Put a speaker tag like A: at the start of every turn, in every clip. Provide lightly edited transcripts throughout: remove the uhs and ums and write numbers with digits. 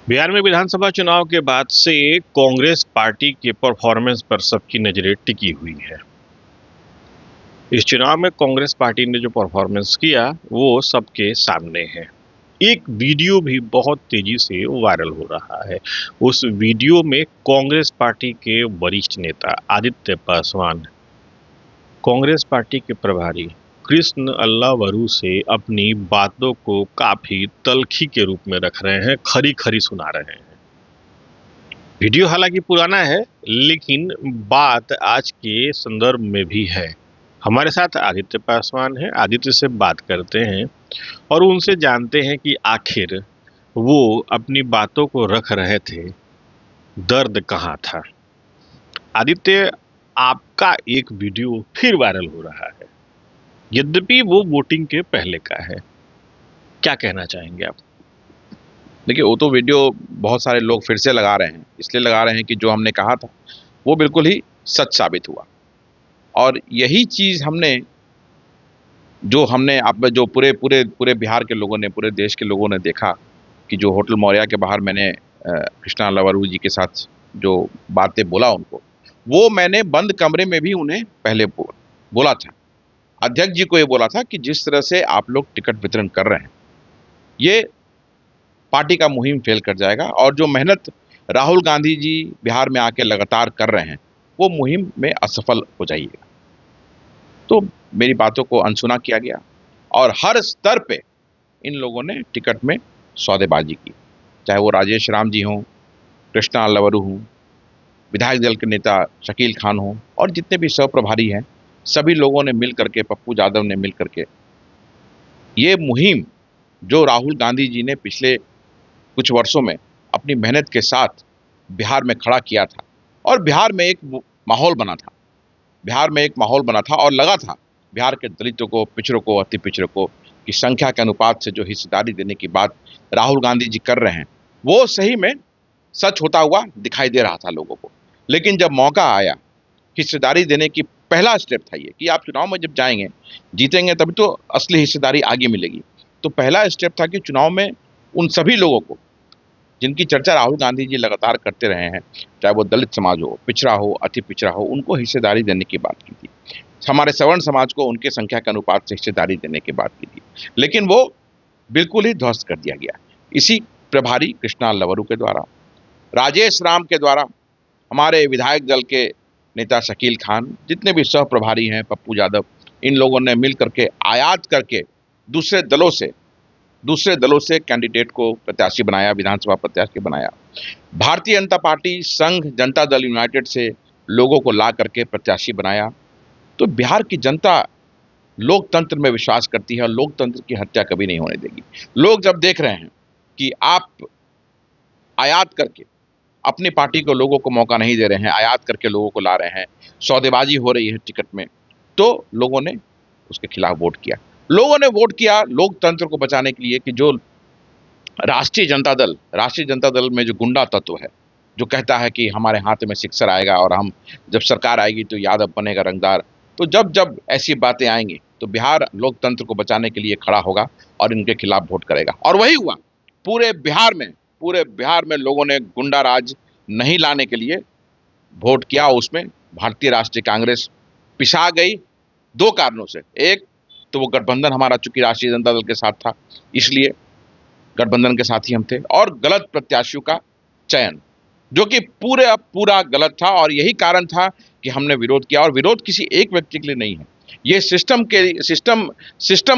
A: बिहार में विधानसभा चुनाव के बाद से कांग्रेस पार्टी के परफॉर्मेंस पर सबकी नजरें टिकी हुई है। इस चुनाव में कांग्रेस पार्टी ने जो परफॉर्मेंस किया वो सबके सामने है। एक वीडियो भी बहुत तेजी से वायरल हो रहा है। उस वीडियो में कांग्रेस पार्टी के वरिष्ठ नेता आदित्य पासवान कांग्रेस पार्टी के प्रभारी कृष्ण अल्लावरू से अपनी बातों को काफी तल्खी के रूप में रख रहे हैं, खरी खरी सुना रहे हैं। वीडियो हालांकि पुराना है, लेकिन बात आज के संदर्भ में भी है। हमारे साथ आदित्य पासवान है, आदित्य से बात करते हैं और उनसे जानते हैं कि आखिर वो अपनी बातों को रख रहे थे, दर्द कहाँ था। आदित्य, आपका एक वीडियो फिर वायरल हो रहा है, यद्यपि वो वोटिंग के पहले का है। क्या कहना चाहेंगे आप?
B: देखिए, वो तो वीडियो बहुत सारे लोग फिर से लगा रहे हैं, इसलिए लगा रहे हैं कि जो हमने कहा था वो बिल्कुल ही सच साबित हुआ। और यही चीज़ हमने आप जो पूरे पूरे पूरे बिहार के लोगों ने, पूरे देश के लोगों ने देखा कि जो होटल मौर्या के बाहर मैंने कृष्णा अल्लावरू जी के साथ जो बातें बोला उनको, वो मैंने बंद कमरे में भी उन्हें पहले बोला था। अध्यक्ष जी को ये बोला था कि जिस तरह से आप लोग टिकट वितरण कर रहे हैं, ये पार्टी का मुहिम फेल कर जाएगा, और जो मेहनत राहुल गांधी जी बिहार में आके लगातार कर रहे हैं, वो मुहिम में असफल हो जाइएगा। तो मेरी बातों को अनसुना किया गया और हर स्तर पे इन लोगों ने टिकट में सौदेबाजी की, चाहे वो राजेश राम जी हों, कृष्णा अल्लावरू हों, विधायक दल के नेता शकील खान हों, और जितने भी सह प्रभारी हैं, सभी लोगों ने मिल करके, पप्पू यादव ने मिल करके ये मुहिम जो राहुल गांधी जी ने पिछले कुछ वर्षों में अपनी मेहनत के साथ बिहार में खड़ा किया था, और बिहार में एक माहौल बना था, बिहार में एक माहौल बना था और लगा था बिहार के दलितों को, पिछड़ों को, अति पिछड़ों को की संख्या के अनुपात से जो हिस्सेदारी देने की बात राहुल गांधी जी कर रहे हैं, वो सही में सच होता हुआ दिखाई दे रहा था लोगों को। लेकिन जब मौका आया हिस्सेदारी देने की, पहला स्टेप था ये कि आप चुनाव में जब जाएंगे, जीतेंगे, तभी तो असली हिस्सेदारी आगे मिलेगी। तो पहला स्टेप था कि चुनाव में उन सभी लोगों को जिनकी चर्चा राहुल गांधी जी लगातार करते रहे हैं, चाहे वो दलित समाज हो, पिछड़ा हो, अति पिछड़ा हो, उनको हिस्सेदारी देने की बात की थी। हमारे सवर्ण समाज को उनके संख्या के अनुपात से हिस्सेदारी देने की बात की थी, लेकिन वो बिल्कुल ही ध्वस्त कर दिया गया। इसी प्रभारी कृष्णा अल्लावरू के द्वारा, राजेश राम के द्वारा, हमारे विधायक दल के नेता शकील खान, जितने भी सह प्रभारी हैं, पप्पू यादव, इन लोगों ने मिल करके आयात करके दूसरे दूसरे दलों से कैंडिडेट को प्रत्याशी बनाया, विधानसभा प्रत्याशी बनाया। भारतीय जनता पार्टी, संघ जनता दल यूनाइटेड से लोगों को ला करके प्रत्याशी बनाया। तो बिहार की जनता लोकतंत्र में विश्वास करती है और लोकतंत्र की हत्या कभी नहीं होने देगी। लोग जब देख रहे हैं कि आप आयात करके अपनी पार्टी को, लोगों को मौका नहीं दे रहे हैं, आयात करके लोगों को ला रहे हैं, सौदेबाजी हो रही है टिकट में, तो लोगों ने उसके खिलाफ वोट किया। लोगों ने वोट किया लोकतंत्र को बचाने के लिए कि जो राष्ट्रीय जनता दल में जो गुंडा तत्व है, जो कहता है कि हमारे हाथ में सिक्सर आएगा और हम जब सरकार आएगी तो यादव बनेगा रंगदार, तो जब जब ऐसी बातें आएंगी तो बिहार लोकतंत्र को बचाने के लिए खड़ा होगा और इनके खिलाफ वोट करेगा। और वही हुआ। पूरे बिहार में लोगों ने गुंडा राज नहीं लाने के लिए वोट किया। उसमें भारतीय राष्ट्रीय कांग्रेस पिछा गई दो कारणों से। एक तो वो गठबंधन हमारा चूंकि राष्ट्रीय जनता दल के साथ था, इसलिए गठबंधन के साथ ही हम थे, और गलत प्रत्याशियों का चयन जो कि पूरा गलत था, और यही कारण था कि हमने विरोध किया। और विरोध किसी एक व्यक्ति के लिए नहीं है, ये सिस्टम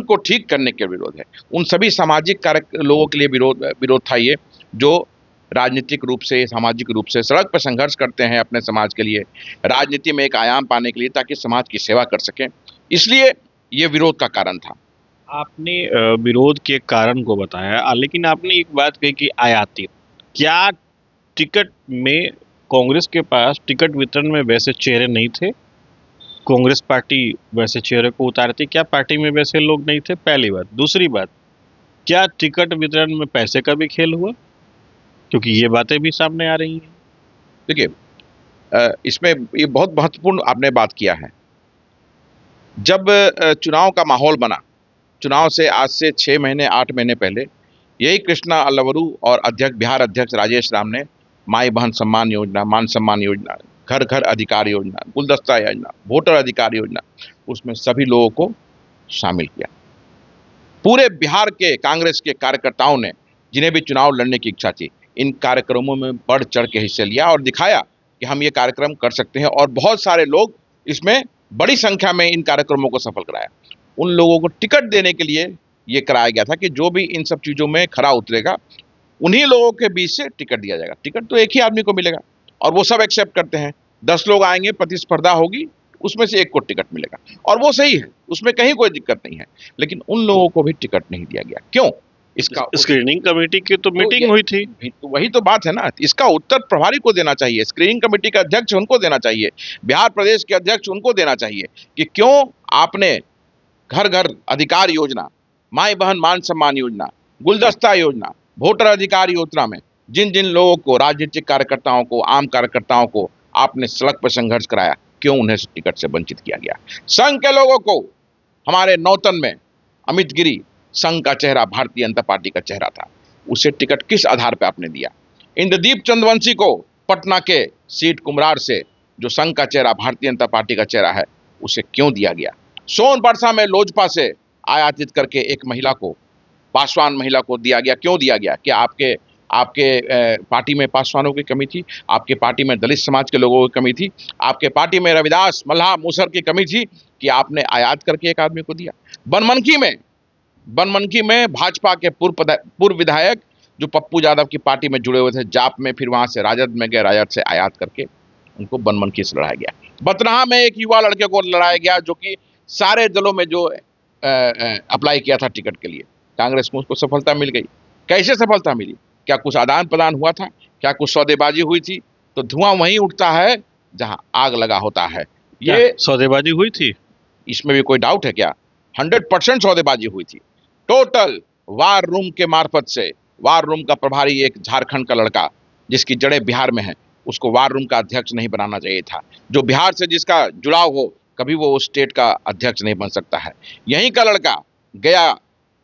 B: को ठीक करने के विरोध है। उन सभी सामाजिक लोगों के लिए विरोध था ये, जो राजनीतिक रूप से, सामाजिक रूप से सड़क पर संघर्ष करते हैं अपने समाज के लिए, राजनीति में एक आयाम पाने के लिए, ताकि समाज की सेवा कर सकें। इसलिए ये विरोध का कारण था।
A: आपने विरोध के कारण को बताया, लेकिन आपने एक बात कही कि आयातित। क्या टिकट में कांग्रेस के पास टिकट वितरण में वैसे चेहरे नहीं थे? कांग्रेस पार्टी वैसे चेहरे को उतारती? क्या पार्टी में वैसे लोग नहीं थे? पहली बात। दूसरी बात, क्या टिकट वितरण में पैसे का भी खेल हुआ? क्योंकि ये बातें भी सामने आ रही हैं।
B: देखिए, इसमें ये बहुत महत्वपूर्ण आपने बात किया है। जब चुनाव का माहौल बना, चुनाव से आज से 6 महीने 8 महीने पहले यही कृष्णा अल्लावरू और अध्यक्ष बिहार अध्यक्ष राजेश राम ने माई बहन सम्मान योजना, मान सम्मान योजना, घर घर अधिकार योजना, गुलदस्ता योजना, वोटर अधिकार योजना, उसमें सभी लोगों को शामिल किया। पूरे बिहार के कांग्रेस के कार्यकर्ताओं ने, जिन्हें भी चुनाव लड़ने की इच्छा थी, इन कार्यक्रमों में बढ़ चढ़ के हिस्से लिया और दिखाया कि हम ये कार्यक्रम कर सकते हैं। और बहुत सारे लोग इसमें बड़ी संख्या में इन कार्यक्रमों को सफल कराया। उन लोगों को टिकट देने के लिए ये कराया गया था कि जो भी इन सब चीजों में खरा उतरेगा, उन्हीं लोगों के बीच से टिकट दिया जाएगा। टिकट तो एक ही आदमी को मिलेगा और वो सब एक्सेप्ट करते हैं। 10 लोग आएंगे, प्रतिस्पर्धा होगी, उसमें से एक को टिकट मिलेगा और वो सही है, उसमें कहीं कोई दिक्कत नहीं है। लेकिन उन लोगों को भी टिकट नहीं दिया गया। क्यों?
A: इसका स्क्रीनिंग कमेटी की तो मीटिंग हुई थी,
B: तो वही तो बात है ना। इसका उत्तर प्रभारी को देना चाहिए, स्क्रीनिंग कमेटी का अध्यक्ष उनको देना चाहिए, बिहार प्रदेश के अध्यक्ष उनको देना चाहिए कि क्यों आपने घर घर अधिकार योजना, माई बहन मान सम्मान योजना, गुलदस्ता योजना, वोटर अधिकार योजना में जिन जिन लोगों को, राजनीतिक कार्यकर्ताओं को, आम कार्यकर्ताओं को आपने सड़क पर संघर्ष कराया, क्यों उन्हें टिकट से वंचित किया गया? संघ के लोगों को, हमारे नौतन में अमित गिरी संघ का चेहरा, भारतीय जनता पार्टी का चेहरा था, उसे टिकट किस आधार पर आपने दिया? इंद्रदीप चंद्रवंशी को पटना के सीट कुमरार से, जो संघ का चेहरा, भारतीय जनता पार्टी का चेहरा है, उसे क्यों दिया गया? सोनबरसा में लोजपा से आयातित करके एक महिला को, पासवान महिला को दिया गया। क्यों दिया गया? क्या आपके पार्टी में पासवानों की कमी थी? आपके पार्टी में दलित समाज के लोगों की कमी थी? आपके पार्टी में रविदास, मल्हा, मूसर की कमी थी कि आपने आयात करके एक आदमी को दिया? बनमनखी में भाजपा के पूर्व विधायक जो पप्पू यादव की पार्टी में जुड़े हुए थे, जाप में, फिर वहां से राजद में गए, राजद से आयात करके उनको बनमनखी से लड़ाया गया। बतराहा में एक युवा लड़के को लड़ाया गया जो कि सारे दलों में जो अप्लाई किया था टिकट के लिए, कांग्रेस को उसको सफलता मिल गई। कैसे सफलता मिली? क्या कुछ आदान प्रदान हुआ था? क्या कुछ सौदेबाजी हुई थी? तो धुआं वहीं उठता है जहां आग लगा होता है। ये
A: सौदेबाजी हुई थी,
B: इसमें भी कोई डाउट है क्या? 100% सौदेबाजी हुई थी। टोटल वार रूम के मार्फत से, वार रूम का प्रभारी एक झारखंड का लड़का जिसकी जड़ें बिहार में हैं, उसको वार रूम का अध्यक्ष नहीं बनाना चाहिए था। जो बिहार से जिसका जुड़ाव हो, कभी वो उस स्टेट का अध्यक्ष नहीं बन सकता है। यहीं का लड़का,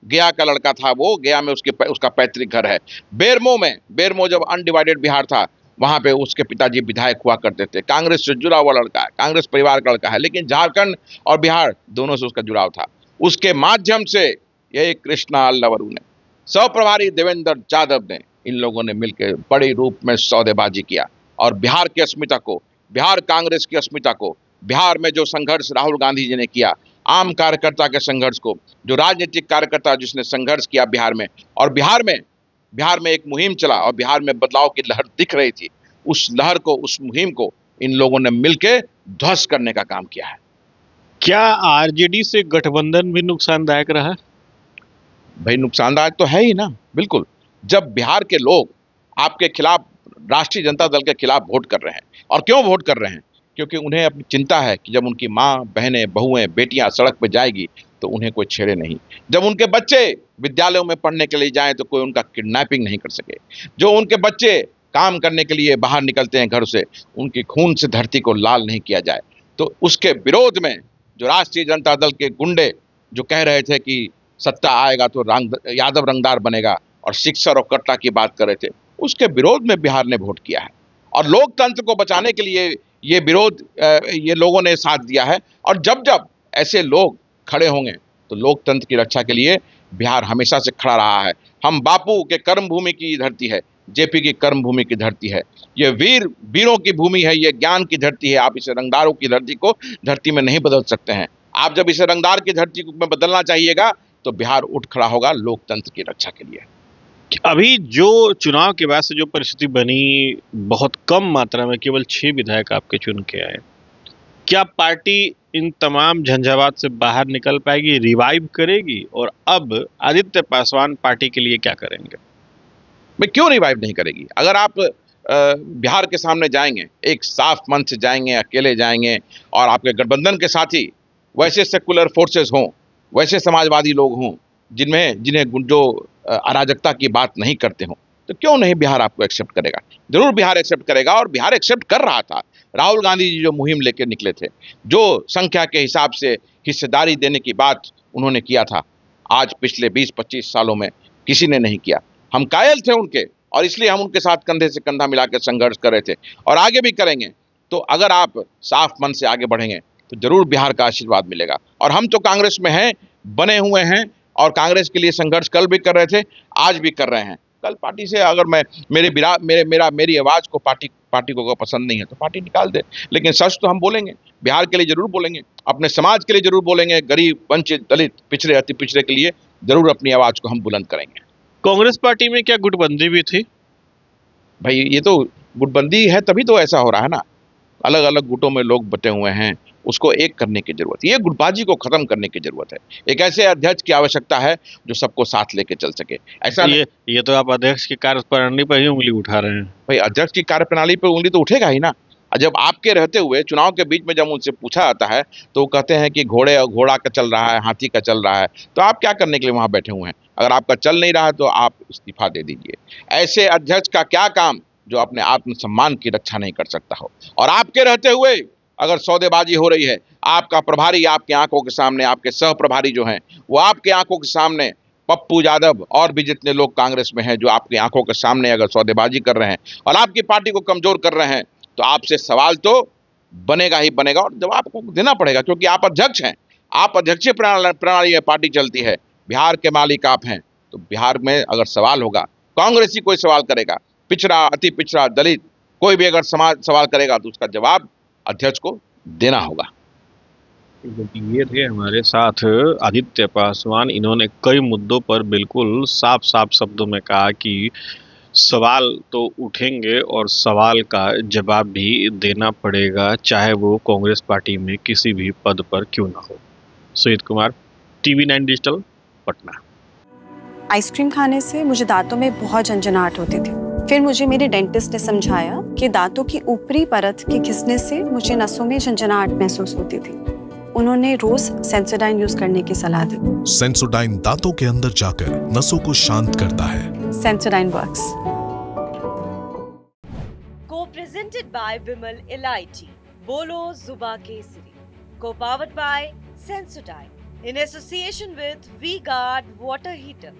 B: गया का लड़का था वो, गया में उसका पैतृक घर है। बेरमो जब अनडिवाइडेड बिहार था, वहां पे उसके पिताजी विधायक हुआ करते थे। कांग्रेस से जुड़ा हुआ लड़का है, कांग्रेस परिवार का लड़का है, लेकिन झारखंड और बिहार दोनों से उसका जुड़ाव था। उसके माध्यम से यही कृष्णा अल्लावरू ने, सह प्रभारी देवेंद्र यादव ने, इन लोगों ने मिलकर बड़े रूप में सौदेबाजी किया और बिहार की अस्मिता को, बिहार कांग्रेस की अस्मिता को, बिहार में जो संघर्ष राहुल गांधी जी ने किया, आम कार्यकर्ता के संघर्ष को, जो राजनीतिक कार्यकर्ता जिसने संघर्ष किया बिहार में, और बिहार में एक मुहिम चला और बिहार में बदलाव की लहर दिख रही थी, उस लहर को, उस मुहिम को इन लोगों ने मिलकर ध्वस्त करने का काम किया है।
A: क्या आरजेडी से गठबंधन भी नुकसानदायक रहा?
B: भाई नुकसानदायक तो है ही ना, बिल्कुल। जब बिहार के लोग आपके खिलाफ, राष्ट्रीय जनता दल के खिलाफ वोट कर रहे हैं, और क्यों वोट कर रहे हैं? क्योंकि उन्हें अपनी चिंता है कि जब उनकी माँ, बहनें, बहुएं, बेटियां सड़क पर जाएगी तो उन्हें कोई छेड़े नहीं। जब उनके बच्चे विद्यालयों में पढ़ने के लिए जाएं तो कोई उनका किडनैपिंग नहीं कर सके। जो उनके बच्चे काम करने के लिए बाहर निकलते हैं घर से, उनके खून से धरती को लाल नहीं किया जाए। तो उसके विरोध में जो राष्ट्रीय जनता दल के गुंडे जो कह रहे थे कि सत्ता आएगा तो यादव रंगदार बनेगा और सिक्सर और कट्टा की बात कर रहे थे, उसके विरोध में बिहार ने वोट किया है। और लोकतंत्र को बचाने के लिए ये विरोध, ये लोगों ने साथ दिया है। और जब जब ऐसे लोग खड़े होंगे तो लोकतंत्र की रक्षा के लिए बिहार हमेशा से खड़ा रहा है। हम बापू के कर्म भूमि की धरती है, जेपी की कर्म भूमि की धरती है, ये वीरों की भूमि है, ये ज्ञान की धरती है। आप इसे रंगदारों की धरती को धरती में नहीं बदल सकते हैं। आप जब इसे रंगदार की धरती में बदलना चाहिएगा तो बिहार उठ खड़ा होगा लोकतंत्र की रक्षा के लिए।
A: अभी जो चुनाव के बाद से जो परिस्थिति बनी, बहुत कम मात्रा में केवल 6 विधायक आपके चुन के आए, क्या पार्टी इन तमाम झंझावात से बाहर निकल पाएगी, रिवाइव करेगी? और अब आदित्य पासवान पार्टी के लिए क्या करेंगे?
B: मैं क्यों रिवाइव नहीं करेगी? अगर आप बिहार के सामने जाएंगे, एक साफ मन से जाएंगे, अकेले जाएंगे, और आपके गठबंधन के साथी वैसे सेकुलर फोर्सेस हों, वैसे समाजवादी लोग हों जिन्हें जो अराजकता की बात नहीं करते हों, तो क्यों नहीं बिहार आपको एक्सेप्ट करेगा? जरूर बिहार एक्सेप्ट करेगा, और बिहार एक्सेप्ट कर रहा था। राहुल गांधी जी जो मुहिम लेकर निकले थे, जो संख्या के हिसाब से हिस्सेदारी देने की बात उन्होंने किया था, आज पिछले 20-25 सालों में किसी ने नहीं किया। हम कायल थे उनके, और इसलिए हम उनके साथ कंधे से कंधा मिला के संघर्ष कर रहे थे और आगे भी करेंगे। तो अगर आप साफ मन से आगे बढ़ेंगे तो जरूर बिहार का आशीर्वाद मिलेगा। और हम तो कांग्रेस में हैं, बने हुए हैं, और कांग्रेस के लिए संघर्ष कल भी कर रहे थे, आज भी कर रहे हैं। कल पार्टी से अगर मेरी आवाज को पार्टी को पसंद नहीं है तो पार्टी निकाल दे, लेकिन सच तो हम बोलेंगे, बिहार के लिए जरूर बोलेंगे, अपने समाज के लिए जरूर बोलेंगे, गरीब, वंचित, दलित, पिछड़े, अति पिछड़े के लिए जरूर अपनी आवाज को हम बुलंद करेंगे।
A: कांग्रेस पार्टी में क्या गुटबंदी भी थी?
B: भाई ये तो गुटबंदी है, तभी तो ऐसा हो रहा है ना। अलग अलग गुटों में लोग बटे हुए हैं, उसको एक करने की जरूरत है, ये गुटबाजी को खत्म करने की जरूरत है। एक ऐसे अध्यक्ष की आवश्यकता है जो सबको साथ लेके चल सके। ऐसा
A: ये तो आप अध्यक्ष की कार्यप्रणाली पर ही उंगली उठा रहे हैं।
B: भाई अध्यक्ष की कार्यप्रणाली पर उंगली तो उठेगा ही ना। जब आपके रहते हुए चुनाव के बीच में जब उनसे पूछा जाता है तो वो कहते हैं कि घोड़ा का चल रहा है, हाथी का चल रहा है, तो आप क्या करने के लिए वहां बैठे हुए हैं? अगर आपका चल नहीं रहा है तो आप इस्तीफा दे दीजिए। ऐसे अध्यक्ष का क्या काम जो अपने आत्मसम्मान की रक्षा नहीं कर सकता हो। और आपके रहते हुए अगर सौदेबाजी हो रही है, आपका प्रभारी आपकी आंखों के सामने, आपके सह प्रभारी जो हैं वो आपके आंखों के सामने, पप्पू यादव और भी जितने लोग कांग्रेस में हैं जो आपकी आंखों के सामने अगर सौदेबाजी कर रहे हैं और आपकी पार्टी को कमजोर कर रहे हैं, तो आपसे सवाल तो बनेगा ही बनेगा और जवाब आपको देना पड़ेगा, क्योंकि आप अध्यक्ष हैं। आप अध्यक्षीय प्रणाली में पार्टी चलती है, बिहार के मालिक आप हैं। तो बिहार में अगर सवाल होगा, कांग्रेसी कोई सवाल करेगा, पिछड़ा, अति पिछड़ा, दलित, कोई भी अगर समाज सवाल करेगा तो उसका जवाब अध्यक्ष को देना होगा।
A: ये थे हमारे साथ आदित्य पासवान। इन्होंने कई मुद्दों पर बिल्कुल साफ साफ शब्दों में कहा कि सवाल तो उठेंगे और सवाल का जवाब भी देना पड़ेगा, चाहे वो कांग्रेस पार्टी में किसी भी पद पर क्यों ना हो। Sujit Kumar, TV9 digital, Patna.
C: Ice cream खाने से मुझे दांतों में बहुत झंझनाहट होती थी। फिर मुझे मेरे डेंटिस्ट ने समझाया कि दांतों की ऊपरी परत के घिसने से मुझे नसों में झंझनाहट महसूस होती थी। उन्होंने रोज सेंसोडाइन यूज करने की सलाह दी।
D: सेंसोडाइन दांतों के अंदर जाकर नसों को शांत करता है।
C: Sensodyne works.
E: Co-presented by Vimal Elaichi, Bolo Zuba Kesari. Co-powered by Sensodyne in association with V-Guard Water Heater.